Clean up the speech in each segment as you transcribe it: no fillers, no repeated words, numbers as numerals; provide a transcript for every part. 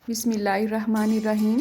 बिस्मिल्लाहिर्रहमानिर्रहीम।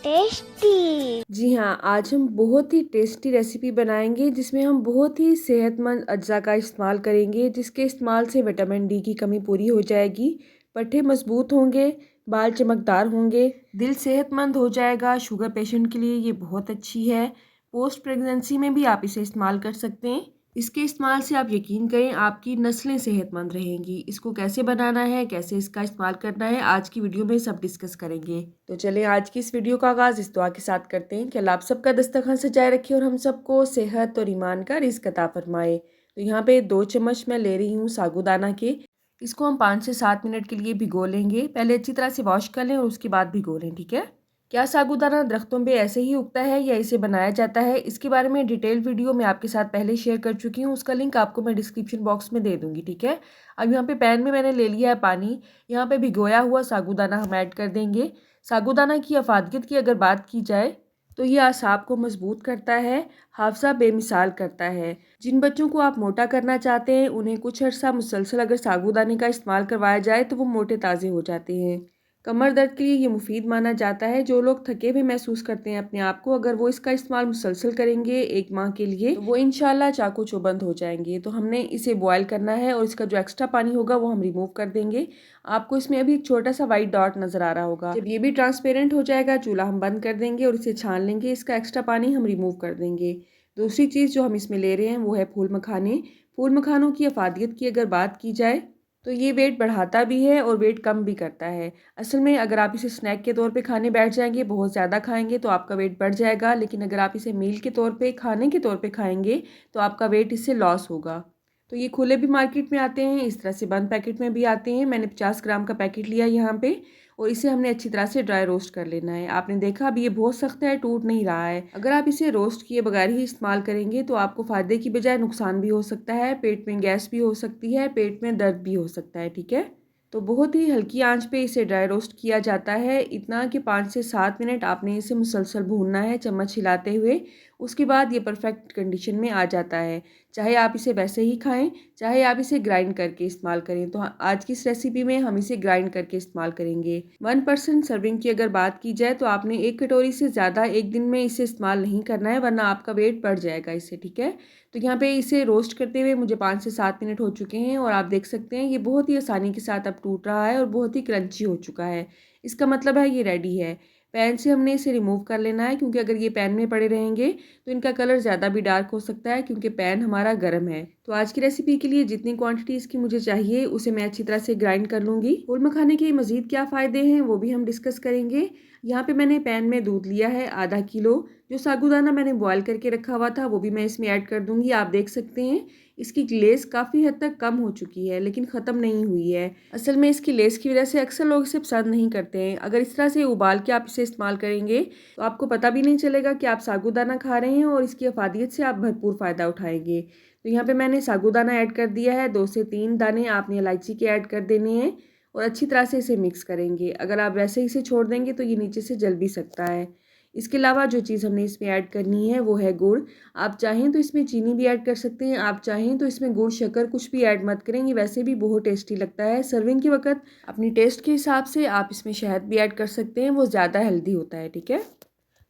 टेस्टी। जी हाँ, आज हम बहुत ही टेस्टी रेसिपी बनाएंगे जिसमें हम बहुत ही सेहतमंद अज्जा का इस्तेमाल करेंगे, जिसके इस्तेमाल से विटामिन डी की कमी पूरी हो जाएगी, पट्टे मजबूत होंगे, बाल चमकदार होंगे, दिल सेहतमंद हो जाएगा। शुगर पेशेंट के लिए ये बहुत अच्छी है। पोस्ट प्रेगनेंसी में भी आप इसे इस्तेमाल कर सकते हैं। इसके इस्तेमाल से आप यकीन करें आपकी नस्लें सेहतमंद रहेंगी। इसको कैसे बनाना है, कैसे इसका इस्तेमाल करना है, आज की वीडियो में सब डिस्कस करेंगे। तो चलें आज की इस वीडियो का आगाज़ इस दुआ के साथ करते हैं कि अल्लाह आप सबका दस्तरखान सजाए रखे और हम सबको सेहत और ईमान का रिज़्क अता फरमाए। तो यहाँ पे 2 चम्मच मैं ले रही हूँ साबूदाना के। इसको हम 5 से 7 मिनट के लिए भिगो लेंगे। पहले अच्छी तरह से वॉश कर लें और उसके बाद भिगो लें, ठीक है। क्या साबूदाना दरख्तों पे ऐसे ही उगता है या इसे बनाया जाता है, इसके बारे में डिटेल वीडियो मैं आपके साथ पहले शेयर कर चुकी हूँ। उसका लिंक आपको मैं डिस्क्रिप्शन बॉक्स में दे दूँगी, ठीक है। अब यहाँ पे पैन में मैंने ले लिया है पानी। यहाँ पे भिगोया हुआ साबूदाना हम ऐड कर देंगे। साबूदाना की अफादियत की अगर बात की जाए तो ये आसाब को मजबूत करता है, हाफजा बेमिसाल करता है। जिन बच्चों को आप मोटा करना चाहते हैं उन्हें कुछ अर्सा मुसलसल अगर साबूदाने का इस्तेमाल करवाया जाए तो वो मोटे ताज़े हो जाते हैं। कमर दर्द के लिए ये मुफीद माना जाता है। जो लोग थके हुए महसूस करते हैं अपने आप को, अगर वो इसका इस्तेमाल मुसलसल करेंगे 1 माह के लिए तो वो इंशाल्लाह चाकू चौबंद हो जाएंगे। तो हमने इसे बॉयल करना है और इसका जो एक्स्ट्रा पानी होगा वो हम रिमूव कर देंगे। आपको इसमें अभी एक छोटा सा वाइट डॉट नज़र आ रहा होगा। जब ये भी ट्रांसपेरेंट हो जाएगा चूल्हा हम बंद कर देंगे और इसे छान लेंगे। इसका एक्स्ट्रा पानी हम रिमूव कर देंगे। दूसरी चीज़ जो हम इसमें ले रहे हैं वो है फूल मखाने। फूल मखानों की अफादियत की अगर बात की जाए तो ये वेट बढ़ाता भी है और वेट कम भी करता है। असल में अगर आप इसे स्नैक के तौर पे खाने बैठ जाएंगे, बहुत ज़्यादा खाएंगे तो आपका वेट बढ़ जाएगा, लेकिन अगर आप इसे मील के तौर पे, खाने के तौर पे खाएंगे तो आपका वेट इससे लॉस होगा। तो ये खुले भी मार्केट में आते हैं, इस तरह से बंद पैकेट में भी आते हैं। मैंने 50 ग्राम का पैकेट लिया यहाँ पे और इसे हमने अच्छी तरह से ड्राई रोस्ट कर लेना है। आपने देखा अभी ये बहुत सख्त है, टूट नहीं रहा है। अगर आप इसे रोस्ट किए बगैर ही इस्तेमाल करेंगे तो आपको फ़ायदे की बजाय नुकसान भी हो सकता है। पेट में गैस भी हो सकती है, पेट में दर्द भी हो सकता है, ठीक है। तो बहुत ही हल्की आंच पे इसे ड्राई रोस्ट किया जाता है, इतना कि 5 से 7 मिनट आपने इसे मुसलसल भूनना है चम्मच हिलाते हुए। उसके बाद ये परफेक्ट कंडीशन में आ जाता है। चाहे आप इसे वैसे ही खाएं, चाहे आप इसे ग्राइंड करके इस्तेमाल करें। तो आज की इस रेसिपी में हम इसे ग्राइंड करके इस्तेमाल करेंगे। 1% सर्विंग की अगर बात की जाए तो आपने 1 कटोरी से ज़्यादा एक दिन में इसे इस्तेमाल नहीं करना है, वरना आपका वेट बढ़ जाएगा इससे, ठीक है। तो यहाँ पे इसे रोस्ट करते हुए मुझे 5 से 7 मिनट हो चुके हैं और आप देख सकते हैं ये बहुत ही आसानी के साथ अब टूट रहा है और बहुत ही क्रंची हो चुका है। इसका मतलब है ये रेडी है। पैन से हमने इसे रिमूव कर लेना है, क्योंकि अगर ये पैन में पड़े रहेंगे तो इनका कलर ज़्यादा भी डार्क हो सकता है, क्योंकि पैन हमारा गर्म है। तो आज की रेसिपी के लिए जितनी क्वांटिटी इसकी मुझे चाहिए उसे मैं अच्छी तरह से ग्राइंड कर लूँगी। फूल मखाने के मज़ीद क्या फ़ायदे हैं वो भी हम डिस्कस करेंगे। यहाँ पे मैंने पैन में दूध लिया है आधा किलो। जो साबूदाना मैंने बॉयल करके रखा हुआ था वो भी मैं इसमें ऐड कर दूँगी। आप देख सकते हैं इसकी ग्लेज़ काफ़ी हद तक कम हो चुकी है, लेकिन ख़त्म नहीं हुई है। असल में इसकी लेस की वजह से अक्सर लोग इसे पसंद नहीं करते हैं। अगर इस तरह से उबाल के आप इसे इस्तेमाल करेंगे तो आपको पता भी नहीं चलेगा कि आप साबूदाना खा रहे हैं और इसकी अफादियत से आप भरपूर फ़ायदा उठाएंगे। तो यहाँ पे मैंने साबूदाना ऐड कर दिया है। 2 से 3 दाने आपने इलायची के ऐड कर देने हैं और अच्छी तरह से इसे मिक्स करेंगे। अगर आप वैसे ही इसे छोड़ देंगे तो ये नीचे से जल भी सकता है। इसके अलावा जो चीज़ हमने इसमें ऐड करनी है वो है गुड़। आप चाहें तो इसमें चीनी भी ऐड कर सकते हैं, आप चाहें तो इसमें गुड़ शक्कर कुछ भी ऐड मत करें, ये वैसे भी बहुत टेस्टी लगता है। सर्विंग के वक्त अपनी टेस्ट के हिसाब से आप इसमें शहद भी ऐड कर सकते हैं, वो ज़्यादा हेल्दी होता है, ठीक है।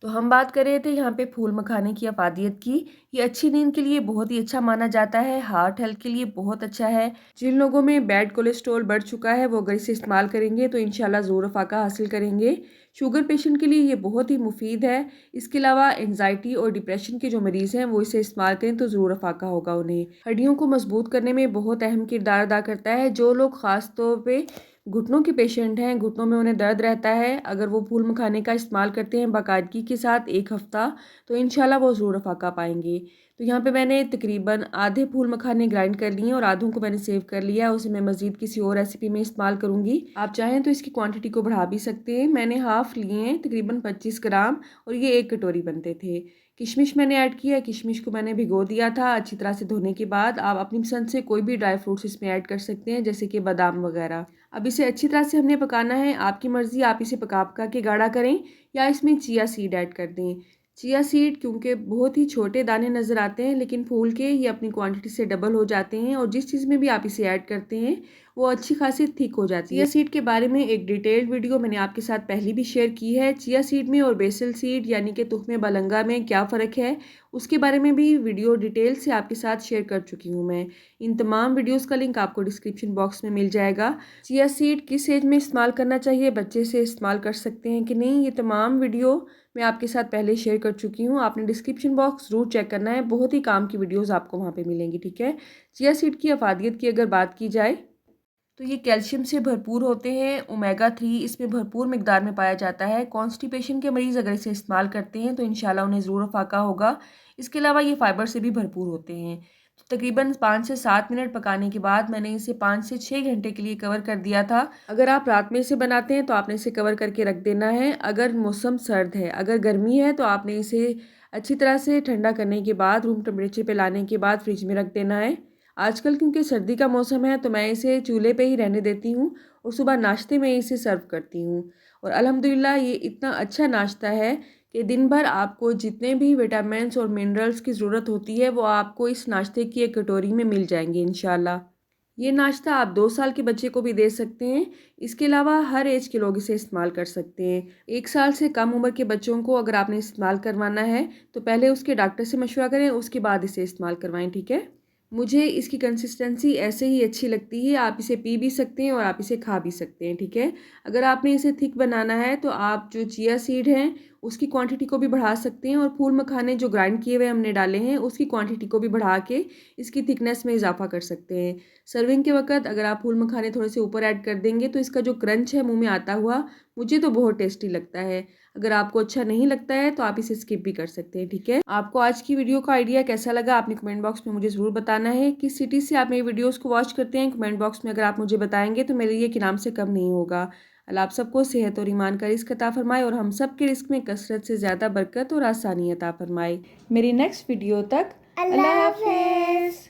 तो हम बात कर रहे थे यहाँ पे फूल मखाने की अफादियत की। ये अच्छी नींद के लिए बहुत ही अच्छा माना जाता है, हार्ट हेल्थ के लिए बहुत अच्छा है। जिन लोगों में बैड कोलेस्ट्रॉल बढ़ चुका है वो अगर इसे इस्तेमाल करेंगे तो इंशाल्लाह ज़ोर अफाका हासिल करेंगे। शुगर पेशेंट के लिए ये बहुत ही मुफीद है। इसके अलावा एंजाइटी और डिप्रेशन के जो मरीज़ हैं वो इसे इस्तेमाल करें तो ज़रूर अफाका होगा उन्हें। हड्डियों को मजबूत करने में बहुत अहम किरदार अदा करता है। जो लोग ख़ास तौर पे घुटनों के पेशेंट हैं, घुटनों में उन्हें दर्द रहता है, अगर वो फूल मखाने का इस्तेमाल करते हैं बाकायदगी के साथ 1 हफ़्ता तो इंशाल्लाह वो ज़रूर अफाका पाएंगे। तो यहाँ पे मैंने तकरीबन आधे फूल मखाने ग्राइंड कर लिए हैं और आधों को मैंने सेव कर लिया है। उसे मैं मज़ीद किसी और रेसिपी में इस्तेमाल करूँगी। आप चाहें तो इसकी क्वांटिटी को बढ़ा भी सकते हैं। मैंने हाफ़ लिए हैं तकरीबन 25 ग्राम और ये 1 कटोरी बनते थे। किशमिश मैंने ऐड किया है। किशमिश को मैंने भिगो दिया था अच्छी तरह से धोने के बाद। आप अपनी पसंद से कोई भी ड्राई फ्रूट्स इसमें ऐड कर सकते हैं, जैसे कि बादाम वगैरह। अब इसे अच्छी तरह से हमने पकाना है। आपकी मर्ज़ी, आप इसे पका के गाढ़ा करें या इसमें चिया सीड ऐड कर दें। चिया सीड क्योंकि बहुत ही छोटे दाने नज़र आते हैं, लेकिन फूल के ये अपनी क्वांटिटी से डबल हो जाते हैं और जिस चीज़ में भी आप इसे ऐड करते हैं वो अच्छी खासी थिक हो जाती है। चिया सीड के बारे में एक डिटेल्ड वीडियो मैंने आपके साथ पहले भी शेयर की है। चिया सीड में और बेसल सीड यानी कि तुख्मे बलंगा में क्या फ़र्क है, उसके बारे में भी वीडियो डिटेल से आपके साथ शेयर कर चुकी हूँ मैं। इन तमाम वीडियोज़ का लिंक आपको डिस्क्रिप्शन बॉक्स में मिल जाएगा। चिया सीड किस एज में इस्तेमाल करना चाहिए, बच्चे से इस्तेमाल कर सकते हैं कि नहीं, ये तमाम वीडियो मैं आपके साथ पहले शेयर कर चुकी हूँ। आपने डिस्क्रिप्शन बॉक्स ज़रूर चेक करना है, बहुत ही काम की वीडियोस आपको वहाँ पे मिलेंगी, ठीक है। चिया सीड की अफादियत की अगर बात की जाए तो ये कैल्शियम से भरपूर होते हैं। ओमेगा 3 इसमें भरपूर मिकदार में पाया जाता है। कॉन्स्टिपेशन के मरीज़ अगर इसे इस्तेमाल करते हैं तो इंशाल्लाह उन्हें ज़रूर फ़ायदा होगा। इसके अलावा ये फाइबर से भी भरपूर होते हैं। तो तकरीबन 5 से 7 मिनट पकाने के बाद मैंने इसे 5 से 6 घंटे के लिए कवर कर दिया था। अगर आप रात में इसे बनाते हैं तो आपने इसे कवर करके रख देना है। अगर मौसम सर्द है, अगर गर्मी है तो आपने इसे अच्छी तरह से ठंडा करने के बाद रूम टेम्परेचर पे लाने के बाद फ्रिज में रख देना है। आजकल क्योंकि सर्दी का मौसम है तो मैं इसे चूल्हे पे ही रहने देती हूँ और सुबह नाश्ते में इसे सर्व करती हूँ। और अल्हम्दुलिल्लाह ये इतना अच्छा नाश्ता है कि दिन भर आपको जितने भी विटामिन्स और मिनरल्स की ज़रूरत होती है वो आपको इस नाश्ते की एक कटोरी में मिल जाएंगे इंशाल्लाह। ये नाश्ता आप 2 साल के बच्चे को भी दे सकते हैं। इसके अलावा हर एज के लोग इसे इस्तेमाल कर सकते हैं। 1 साल से कम उम्र के बच्चों को अगर आपने इस्तेमाल करवाना है तो पहले उसके डॉक्टर से मशवरा करें, उसके बाद इसे इस्तेमाल करवाएं, ठीक है। मुझे इसकी कंसिस्टेंसी ऐसे ही अच्छी लगती है। आप इसे पी भी सकते हैं और आप इसे खा भी सकते हैं, ठीक है। अगर आपने इसे थिक बनाना है तो आप जो चिया सीड हैं उसकी क्वांटिटी को भी बढ़ा सकते हैं और फूल मखाने जो ग्राइंड किए हुए हमने डाले हैं उसकी क्वांटिटी को भी बढ़ा के इसकी थिकनेस में इजाफा कर सकते हैं। सर्विंग के वक्त अगर आप फूल मखाने थोड़े से ऊपर ऐड कर देंगे तो इसका जो क्रंच है मुंह में आता हुआ, मुझे तो बहुत टेस्टी लगता है। अगर आपको अच्छा नहीं लगता है तो आप इसे स्किप भी कर सकते हैं, ठीक है। आपको आज की वीडियो का आइडिया कैसा लगा आपने कमेंट बॉक्स में मुझे ज़रूर बताना है। किस सिटी से आप मेरी वीडियोस को वॉच करते हैं कमेंट बॉक्स में अगर आप मुझे बताएंगे तो मेरे लिए कि नाम से कम नहीं होगा। अल्लाह आप सबको सेहत और ईमान का रिज़्क अता फरमाए और हम सब के रिज़्क में कसरत से ज़्यादा बरकत और आसानी अता फरमाए। मेरी नेक्स्ट वीडियो तक अल्लाह हाफिज़।